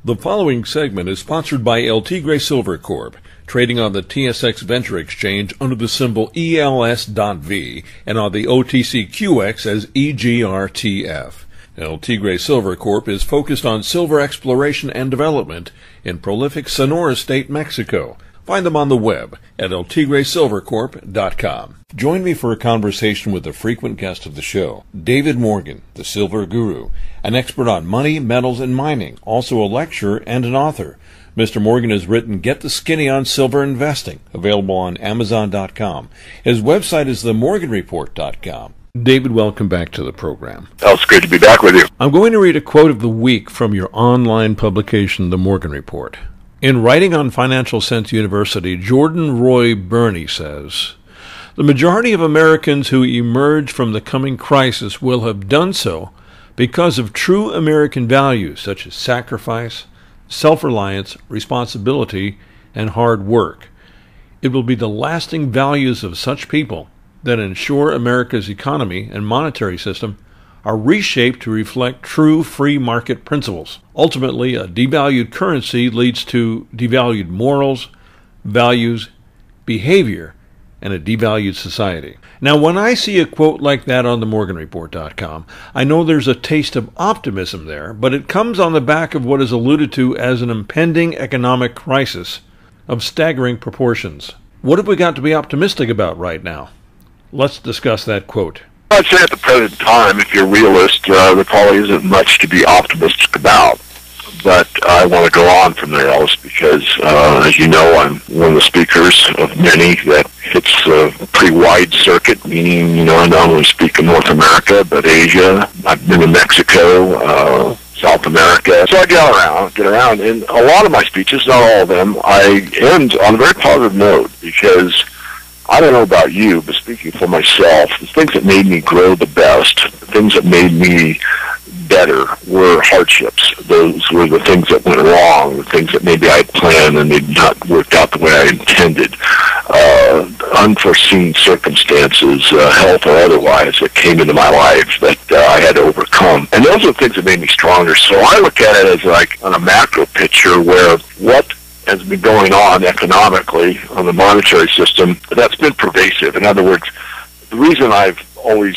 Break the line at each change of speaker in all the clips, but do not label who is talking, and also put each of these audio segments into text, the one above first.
The following segment is sponsored by LT Gray Silver Corp., trading on the TSX Venture Exchange under the symbol ELS.V and on the OTCQX as EGRTF. LT Gray Silver Corp. is focused on silver exploration and development in prolific Sonora State, Mexico. Find them on the web at ltgraysilvercorp.com. Join me for a conversation with a frequent guest of the show, David Morgan, the Silver Guru, an expert on money, metals, and mining, also a lecturer and an author. Mr. Morgan has written Get the Skinny on Silver Investing, available on Amazon.com. His website is themorganreport.com. David, welcome back to the program.
Oh, it's great to be back with you.
I'm going to read a quote of the week from your online publication, The Morgan Report. In writing on Financial Sense University, Jordan Roy Burney says, "The majority of Americans who emerge from the coming crisis will have done so because of true American values such as sacrifice, self-reliance, responsibility, and hard work. It will be the lasting values of such people that ensure America's economy and monetary system are reshaped to reflect true free market principles. Ultimately, a devalued currency leads to devalued morals, values, behavior, and a devalued society." Now, when I see a quote like that on themorganreport.com, I know there's a taste of optimism there, but it comes on the back of what is alluded to as an impending economic crisis of staggering proportions. What have we got to be optimistic about right now? Let's discuss that quote.
I'd say at the present time, if you're a realist, there probably isn't much to be optimistic about. But I want to go on from there, Ellis, because, as you know, I'm one of the speakers of many that hits a pretty wide circuit, meaning, I not only speak in North America, but Asia. I've been in Mexico, South America. So I get around, and a lot of my speeches, not all of them, I end on a very positive note, because I don't know about you, but speaking for myself, the things that made me grow the best, the things that made me better were hardships. Those were the things that went wrong, the things that maybe I had planned and they'd not worked out the way I intended. Unforeseen circumstances, health or otherwise, that came into my life that I had to overcome. And those are the things that made me stronger. So I look at it as like on a macro picture where what has been going on economically on the monetary system, that's been pervasive. In other words, the reason I've always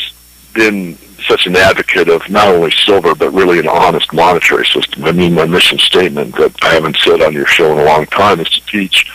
been such an advocate of not only silver, but really an honest monetary system. I mean, my mission statement that I haven't said on your show in a long time is to teach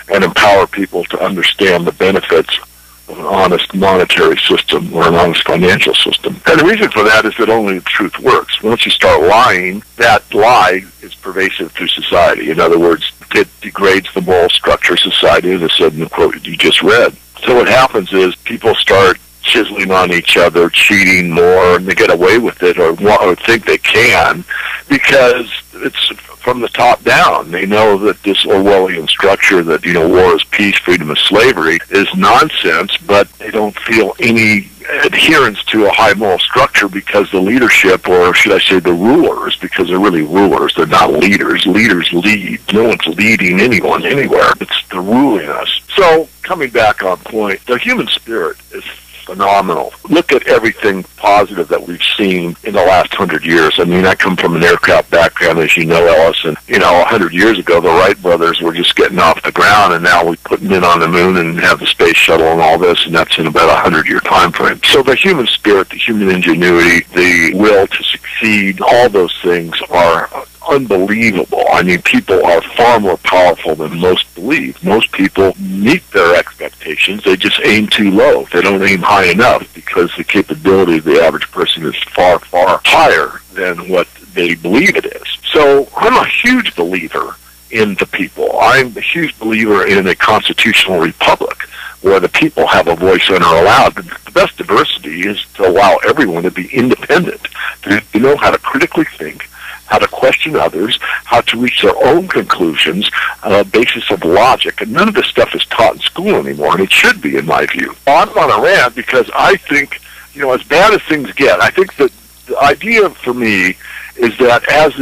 and empower people to understand the benefits of an honest monetary system or an honest financial system. And the reason for that is that only the truth works. Once you start lying, that lie is pervasive through society. In other words, it degrades the moral structure of society, as I said in the quote you just read. So what happens is people start chiseling on each other, cheating more, and they get away with it or think they can because it's from the top down. They know that this Orwellian structure that, war is peace, freedom is slavery is nonsense, but they don't feel any adherence to a high moral structure because the leadership, or should I say the rulers, because they're really rulers, they're not leaders. Leaders lead. No one's leading anyone anywhere. It's the ruling us. So, coming back on point, the human spirit is phenomenal. Look at everything positive that we've seen in the last 100 years. I mean, I come from an aircraft background, as you know, Ellis, and, 100 years ago, the Wright brothers were just getting off the ground, and now we're putting it on the moon and have the space shuttle and all this, and that's in about a 100-year time frame. So the human spirit, the human ingenuity, the will to succeed, all those things are unbelievable. I mean, people are far more powerful than most believe. Most people meet their expectations. They just aim too low. They don't aim high enough because the capability of the average person is far, far higher than what they believe it is. So I'm a huge believer in the people. I'm a huge believer in a constitutional republic where the people have a voice and are allowed. The best diversity is to allow everyone to be independent, to know how to critically think, how to question others, how to reach their own conclusions on a basis of logic. And none of this stuff is taught in school anymore, and it should be, in my view. I'm on a rant because I think, as bad as things get, I think that the idea for me is that as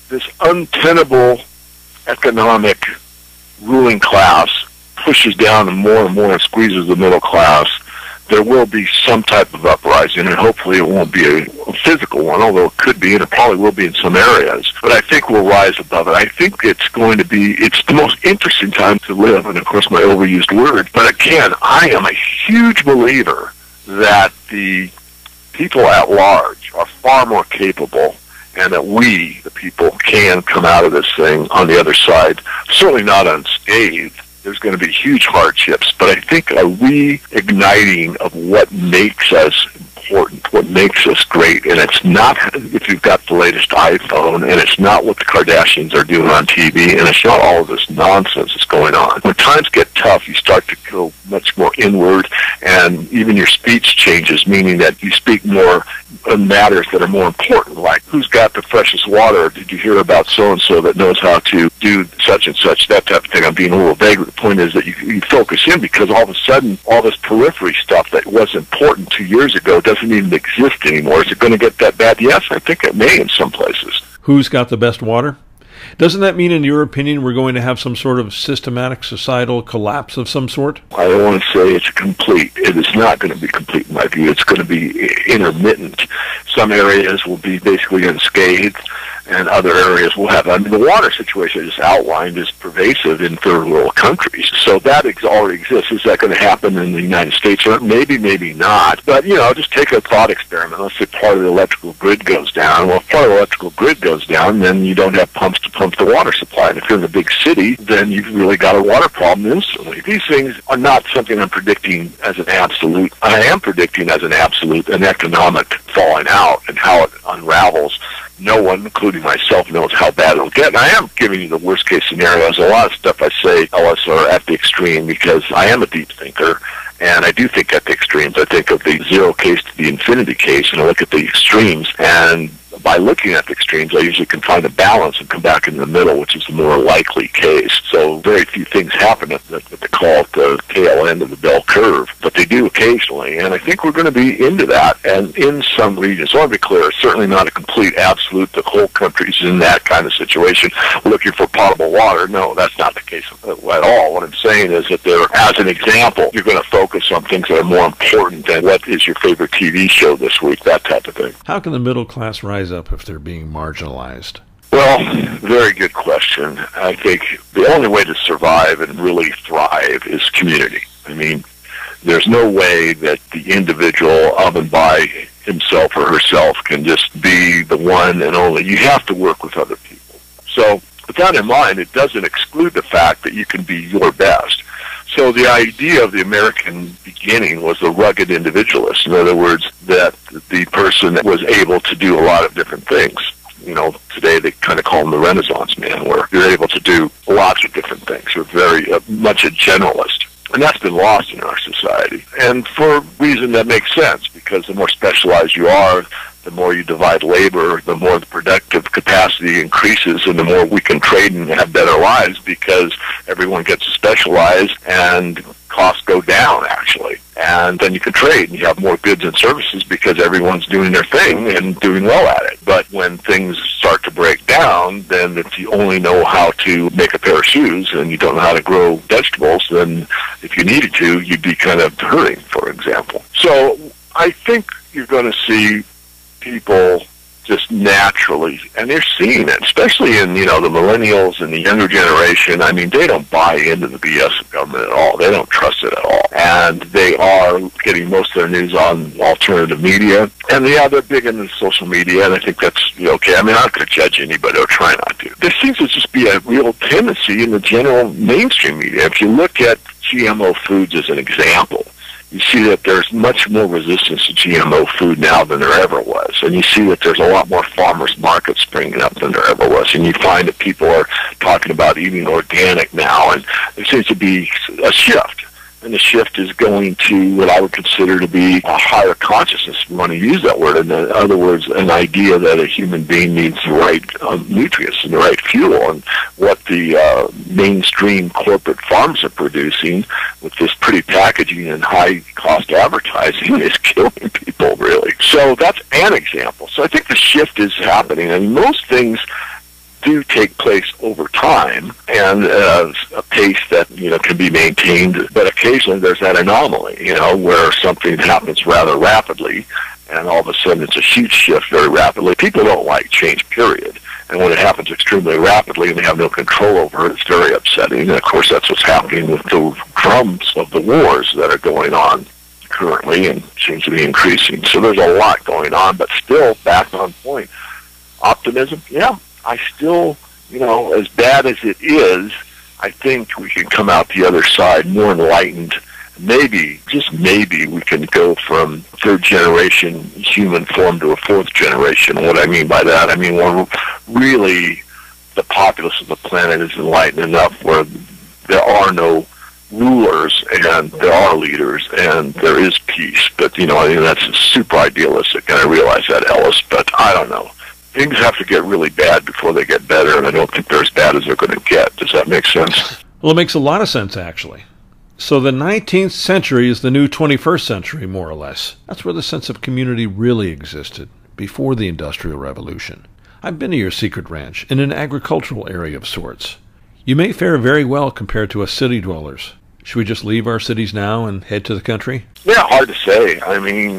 this untenable economic ruling class pushes down and more and squeezes the middle class, there will be some type of uprising, and hopefully it won't be a physical one, although it could be, and it probably will be in some areas. But I think we'll rise above it. I think it's the most interesting time to live, and of course my overused word. But again, I am a huge believer that the people at large are far more capable, and that we, the people, can come out of this thing on the other side, certainly not unscathed. There's going to be huge hardships, but I think a reigniting of what makes us important, what makes us great, and it's not if you've got the latest iPhone, and it's not what the Kardashians are doing on TV, and it's not all of this nonsense that's going on. When times get tough, you start to go much more inward, and even your speech changes, meaning that you speak more on matters that are more important, like who's got the freshest water, did you hear about so-and-so that knows how to do such and such, that type of thing. I'm being a little vague. The point is that you focus in, because all of a sudden, all this periphery stuff that was important 2 years ago doesn't even exist anymore. Is it going to get that bad? Yes, I think it may in some places.
Who's got the best water? Doesn't that mean, in your opinion, we're going to have some sort of systematic societal collapse of some sort?
I don't want to say it's complete. It is not going to be complete in my view. It's going to be intermittent. Some areas will be basically unscathed, and other areas will have. I mean, the water situation I just outlined is pervasive in third world countries. So that already exists. Is that going to happen in the United States? Or maybe, maybe not. But, just take a thought experiment. Let's say part of the electrical grid goes down. Well, if part of the electrical grid goes down, then you don't have pumps to pump the water supply. And if you're in a big city, then you've really got a water problem instantly. These things are not something I'm predicting as an absolute. I am predicting as an absolute an economic falling out and how it unravels. No one, including myself, knows how bad it'll get. And I am giving you the worst-case scenarios. A lot of stuff I say, Ellis, are at the extreme, because I am a deep thinker, and I do think at the extremes. I think of the zero case to the infinity case, and I look at the extremes, and by looking at the extremes, I usually can find a balance and come back in the middle, which is the more likely case. So very few things happen at what they call it the tail end of the bell curve, but they do occasionally, and I think we're going to be into that, and in some regions. So I want to be clear, it's certainly not a complete absolute. The whole country's in that kind of situation, looking for potable water. No, that's not the case at all. What I'm saying is that there, as an example, you're going to focus on things that are more important than what is your favorite TV show this week, that type of thing.
How can the middle class rise up if they're being marginalized?
Well, very good question. I think the only way to survive and really thrive is community. I mean, there's no way that the individual of and by himself or herself can just be the one and only. You have to work with other people. So with that in mind, it doesn't exclude the fact that you can be your best. So the idea of the American beginning was the rugged individualist. In other words, that the person that was able to do a lot of different things. Today they kind of call him the Renaissance man, where you're able to do lots of different things. You're very much a generalist. And that's been lost in our society. And for a reason that makes sense, because the more specialized you are, the more you divide labor, the more the productive capacity increases, and the more we can trade and have better lives, because everyone gets specialized and costs go down, actually. And then you can trade and you have more goods and services because everyone's doing their thing and doing well at it. But when things start to break down, then if you only know how to make a pair of shoes and you don't know how to grow vegetables, then if you needed to, you'd be kind of hurting, for example. So I think you're going to see people just naturally, and they're seeing it, especially in, the millennials and the younger generation. I mean, they don't buy into the BS of government at all. They don't trust it at all. And they are getting most of their news on alternative media. And yeah, they're big into social media, and I think that's okay. I mean, I'm not going to judge anybody or try not to. There seems to just be a real tendency in the general mainstream media. If you look at GMO foods as an example, you see that there's much more resistance to GMO food now than there ever was. And you see that there's a lot more farmers markets springing up than there ever was. And you find that people are talking about eating organic now. And there seems to be a shift. And the shift is going to what I would consider to be a higher consciousness, if you want to use that word. In other words, an idea that a human being needs the right nutrients and the right fuel. And what the mainstream corporate farms are producing with this pretty packaging and high-cost advertising is killing people, really. So that's an example. So I think the shift is happening. And most things do take place over time and a pace that, can be maintained. But occasionally there's that anomaly, where something happens rather rapidly and all of a sudden it's a huge shift very rapidly. People don't like change, period. And when it happens extremely rapidly and they have no control over it, it's very upsetting. And, of course, that's what's happening with the drums of the wars that are going on currently and seems to be increasing. So there's a lot going on, but still, back on point. Optimism, yeah. I still, as bad as it is, I think we can come out the other side more enlightened. Maybe, just maybe, we can go from third-generation human form to a fourth-generation. What I mean by that, when really the populace of the planet is enlightened enough where there are no rulers and there are leaders and there is peace. But, I think that's super idealistic, and I realize that, Ellis, but I don't know. Things have to get really bad before they get better, and I don't think they're as bad as they're going to get. Does that make sense?
Well, it makes a lot of sense, actually. So the 19th century is the new 21st century, more or less. That's where the sense of community really existed, before the Industrial Revolution. I've been to your secret ranch, in an agricultural area of sorts. You may fare very well compared to us city dwellers. Should we just leave our cities now and head to the country?
Yeah, hard to say.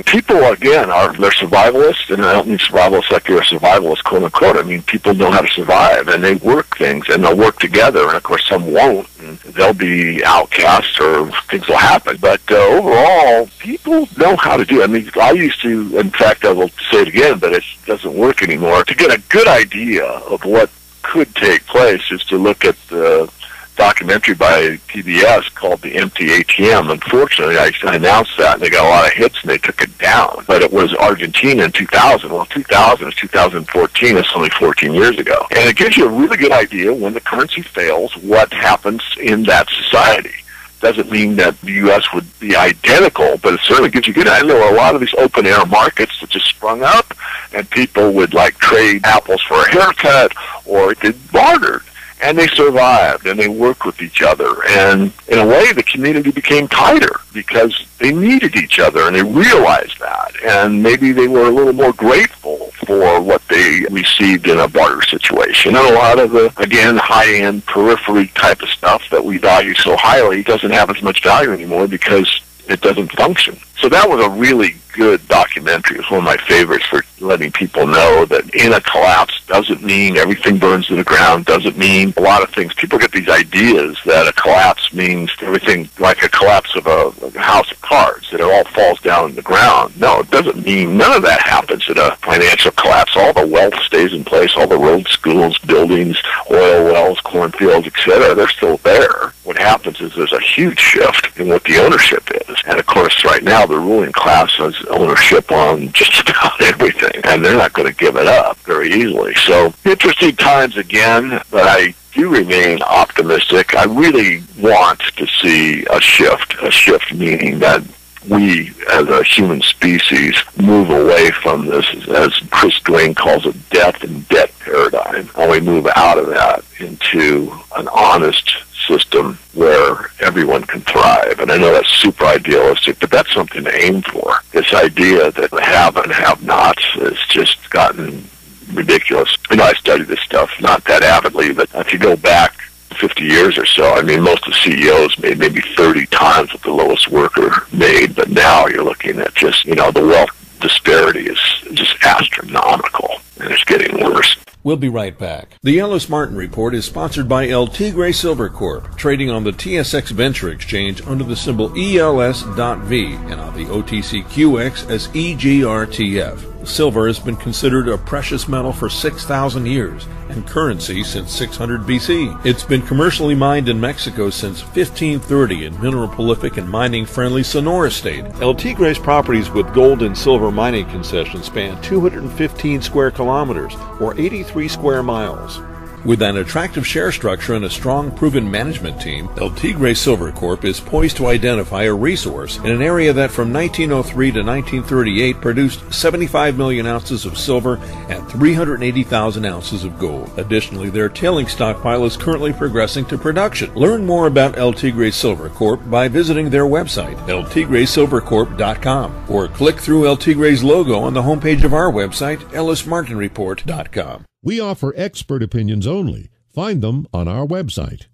People, again, they're survivalists, and I don't mean survivalists like you're a survivalist, quote unquote. People know how to survive, and they work things, and they'll work together, and of course some won't, and they'll be outcasts, or things will happen. But overall, people know how to do it. I used to, in fact, I will say it again, but it doesn't work anymore. To get a good idea of what could take place is to look at the documentary by PBS called The Empty ATM. Unfortunately, I announced that, and they got a lot of hits, and they took it down. But it was Argentina in 2000. Well, 2000 is 2014. It's only 14 years ago. And it gives you a really good idea when the currency fails, what happens in that society. Doesn't mean that the U.S. would be identical, but it certainly gives you a good idea. There were a lot of these open-air markets that just sprung up, and people would, trade apples for a haircut, or they bartered. And they survived, and they worked with each other. And in a way, the community became tighter because they needed each other, and they realized that. And maybe they were a little more grateful for what they received in a barter situation. And a lot of the, again, high-end periphery type of stuff that we value so highly doesn't have as much value anymore because it doesn't function. So that was a really good documentary. It's one of my favorites for letting people know that in a collapse doesn't mean everything burns to the ground, doesn't mean a lot of things. People get these ideas that a collapse means everything, like a collapse of a house of cards, that it all falls down in the ground. No, it doesn't mean none of that happens in a financial collapse. All the wealth stays in place, all the roads, schools, buildings, oil wells, cornfields, etc., they're still there. What happens is there's a huge shift in what the ownership is. And of course, right now, the ruling class has ownership on just about everything, and they're not going to give it up very easily. So, interesting times again, but I do remain optimistic. I really want to see a shift meaning that we, as a human species, move away from this, as Chris Duane calls it, death and debt paradigm, and we move out of that into an honest system where everyone can thrive. And I know that's super idealistic, but that's something to aim for. This idea that the have and have-nots has just gotten ridiculous. I study this stuff not that avidly, but if you go back 50 years or so, most of the CEOs made maybe 30 times what the lowest worker made, but now you're looking at just, the wealth disparity is just astronomical, and it's getting worse.
We'll be right back. The Ellis Martin Report is sponsored by El Tigre Silver Corp., trading on the TSX Venture Exchange under the symbol ELS.V and on the OTCQX as EGRTF. Silver has been considered a precious metal for 6,000 years and currency since 600 BC. It's been commercially mined in Mexico since 1530 in mineral-prolific and mining-friendly Sonora State. El Tigre's properties with gold and silver mining concessions span 215 square kilometers, or 83 square miles. With an attractive share structure and a strong, proven management team, El Tigre Silver Corp. is poised to identify a resource in an area that from 1903 to 1938 produced 75 million ounces of silver and 380,000 ounces of gold. Additionally, their tailing stockpile is currently progressing to production. Learn more about El Tigre Silver Corp. by visiting their website, eltigresilvercorp.com, or click through El Tigre's logo on the homepage of our website, ellismartinreport.com.
We offer expert opinions only. Find them on our website,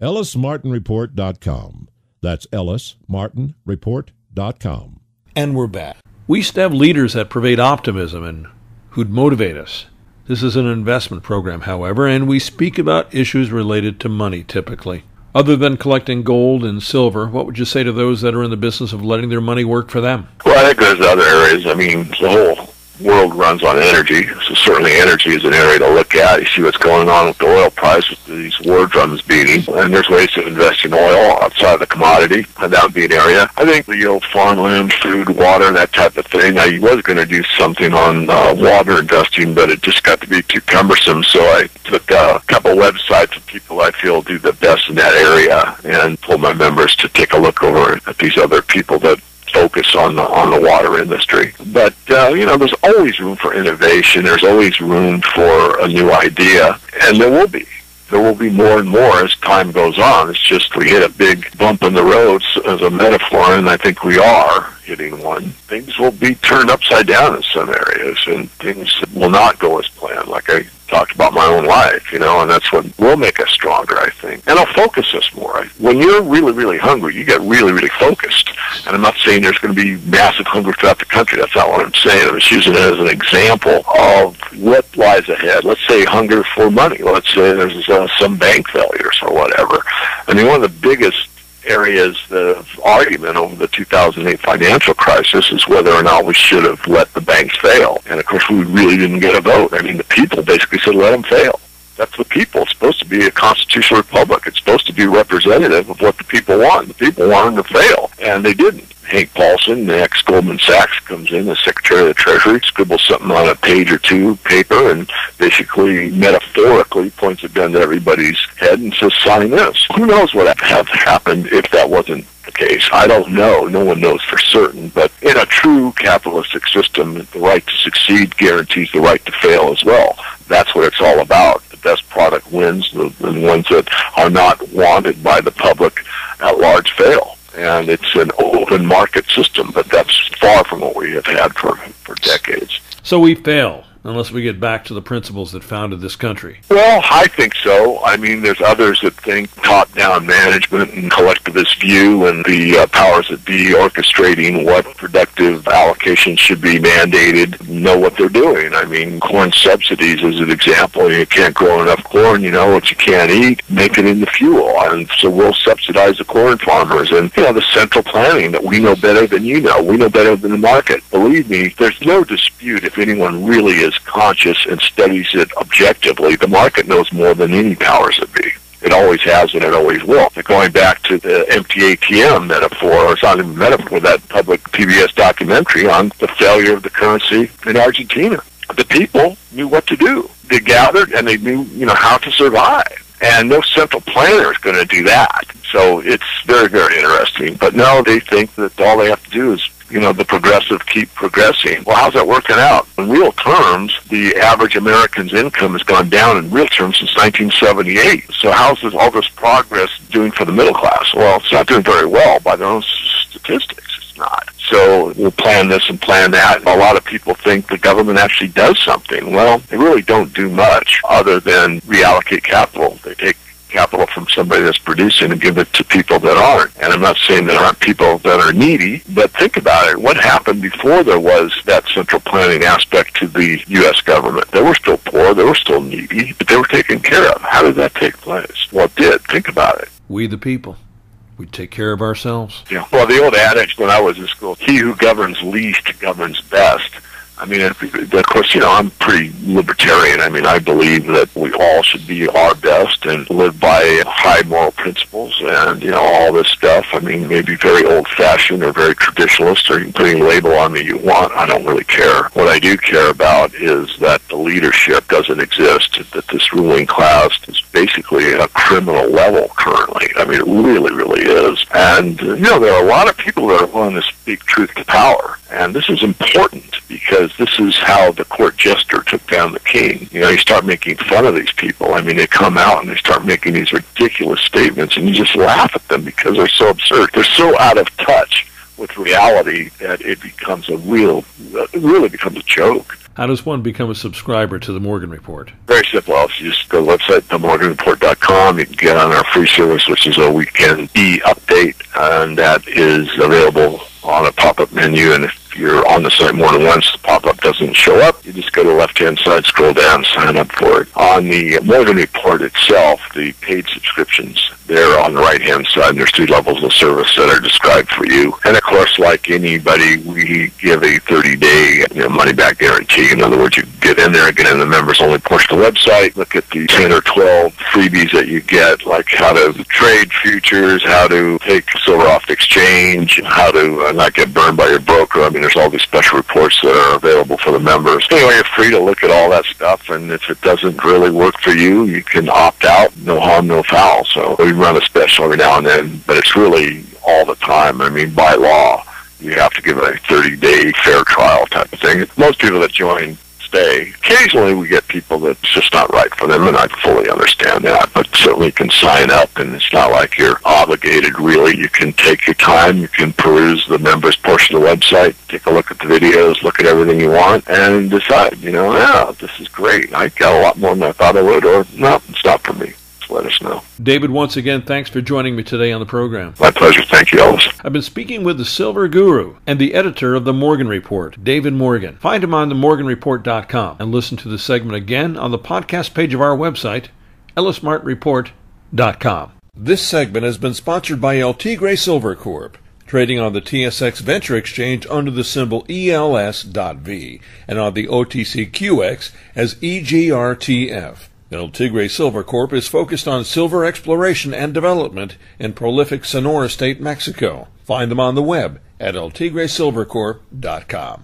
ellismartinreport.com. That's ellismartinreport.com.
And we're back. We used to have leaders that pervade optimism and who'd motivate us. This is an investment program, however, and we speak about issues related to money typically. Other than collecting gold and silver, what would you say to those that are in the business of letting their money work for them?
Well, I think there's other areas. I mean, the whole world runs on energy, so certainly energy is an area to look at. You see what's going on with the oil price, with these war drums beating, and there's ways to invest in oil outside of the commodity, and that would be an area. I think farmland, food, water, that type of thing. I was going to do something on water investing, but it just got to be too cumbersome, so I took a couple websites of people I feel do the best in that area and told my members to take a look over at these other people that focus on the water industry. But there's always room for innovation. There's always room for a new idea, and there will be more and more as time goes on. It's just we hit a big bump in the road as a metaphor, and I think we are hitting one. Things will be turned upside down in some areas, and things will not go as planned, like I talked about my own life, and that's what will make us stronger, I think. And it'll focus us more. When you're really, really hungry, you get really, really focused. And I'm not saying there's going to be massive hunger throughout the country. That's not what I'm saying. I'm just using it as an example of what lies ahead. Let's say hunger for money. Let's say there's some bank failures or whatever. I mean, one of the biggest areas of argument over the 2008 financial crisis is whether or not we should have let the banks fail. And, of course, we really didn't get a vote. I mean, the people basically said let them fail. That's the people. It's supposed to be a constitutional republic. It's supposed to be representative of what the people want. The people want them to fail, and they didn't. Hank Paulson, the ex-Goldman Sachs, comes in as Secretary of the Treasury, scribbles something on a page or two paper, and basically, metaphorically, points a gun to everybody's head and says, sign this. Who knows what would have happened if that wasn't the case? I don't know. No one knows for certain. But in a true capitalistic system, the right to succeed guarantees the right to fail as well. That's what it's all about. The best product wins. The ones that are not wanted by the public at large fail. And it's an open market system, but that's far from what we have had for decades.
So we fail unless we get back to the principles that founded this country.
Well, I think so. I mean, there's others that think top-down management and collectivist view and the powers that be orchestrating what productive allocations should be mandated know what they're doing. I mean, corn subsidies is an example. You can't grow enough corn, what you can't eat, make it into fuel. And so we'll subsidize the corn farmers. And, the central planning that we know better than you know. We know better than the market. Believe me, there's no dispute if anyone really is conscious and studies it objectively. The market knows more than any powers that be. It always has and it always will. Going back to the empty ATM metaphor, or it's not even a metaphor, that public PBS documentary on the failure of the currency in Argentina. The people knew what to do. They gathered and they knew, how to survive. And no central planner is going to do that. So it's very, very interesting. But no, they think that all they have to do is the progressive keep progressing. Well, how's that working out? In real terms, the average American's income has gone down in real terms since 1978. So how's all this progress doing for the middle class? Well, it's not doing very well by their own statistics. It's not. So we'll plan this and plan that. A lot of people think the government actually does something. Well, they really don't do much other than reallocate capital. They take capital from somebody that's producing and give it to people that aren't. And I'm not saying there aren't people that are needy, but think about it. What happened before there was that central planning aspect to the U.S. government? They were still poor, they were still needy, but they were taken care of. How did that take place? Well, it did. Think about it.
We the people. We take care of ourselves.
Yeah. Well, the old adage when I was in school, he who governs least governs best. I mean, of course, I'm pretty libertarian. I mean, I believe that we all should be our best and live by high moral principles and, all this stuff. I mean, maybe very old-fashioned or very traditionalist, or you can put any label on me you want. I don't really care. What I do care about is that the leadership doesn't exist, that this ruling class is basically at a criminal level currently. I mean, it really, really is. And, there are a lot of people that are willing to speak truth to power. And this is important because this is how the court jester took down the king. You start making fun of these people. I mean, they come out and they start making these ridiculous statements, and you just laugh at them because they're so absurd. They're so out of touch with reality that it becomes it really becomes a joke.
How does one become a subscriber to the Morgan Report?
Very simple. You just go to the website, themorganreport.com. You can get on our free service, which is a weekend e-update, and that is available on a pop-up menu. And if you're on the site more than once, the pop-up doesn't show up, you just go to the left-hand side, scroll down, sign up for it. On the Morgan Report itself, the paid subscriptions, they're on the right-hand side, and there's 3 levels of service that are described for you. And, of course, like anybody, we give a 30-day money-back guarantee. In other words, you get in there, get in the members-only portion of the website, look at the 10 or 12 freebies that you get, like how to trade futures, how to take silver off the exchange, how to not get burned by your broker. I mean, there's all these special reports that are available for the members. Anyway, you're free to look at all that stuff, and if it doesn't really work for you, you can opt out. No harm, no foul. So we run a special every now and then, but it's really all the time. I mean, by law, you have to give a 30-day fair trial type of thing. Most people that join stay. Occasionally we get people that's just not right for them, and I fully understand that, but certainly can sign up, and it's not like you're obligated really. You can take your time, you can peruse the members portion of the website, take a look at the videos, look at everything you want, and decide, yeah, this is great. I got a lot more than I thought I would, or no, it's not for me. Let us know.
David, once again, thanks for joining me today on the program.
My pleasure. Thank you, Ellis.
I've been speaking with the Silver Guru and the editor of the Morgan Report, David Morgan. Find him on themorganreport.com and listen to the segment again on the podcast page of our website, ellismartinreport.com. This segment has been sponsored by El Tigre Silver Corp., trading on the TSX Venture Exchange under the symbol ELS.V and on the OTCQX as EGRTF. El Tigre Silver Corp is focused on silver exploration and development in prolific Sonora State, Mexico. Find them on the web at eltigresilvercorp.com.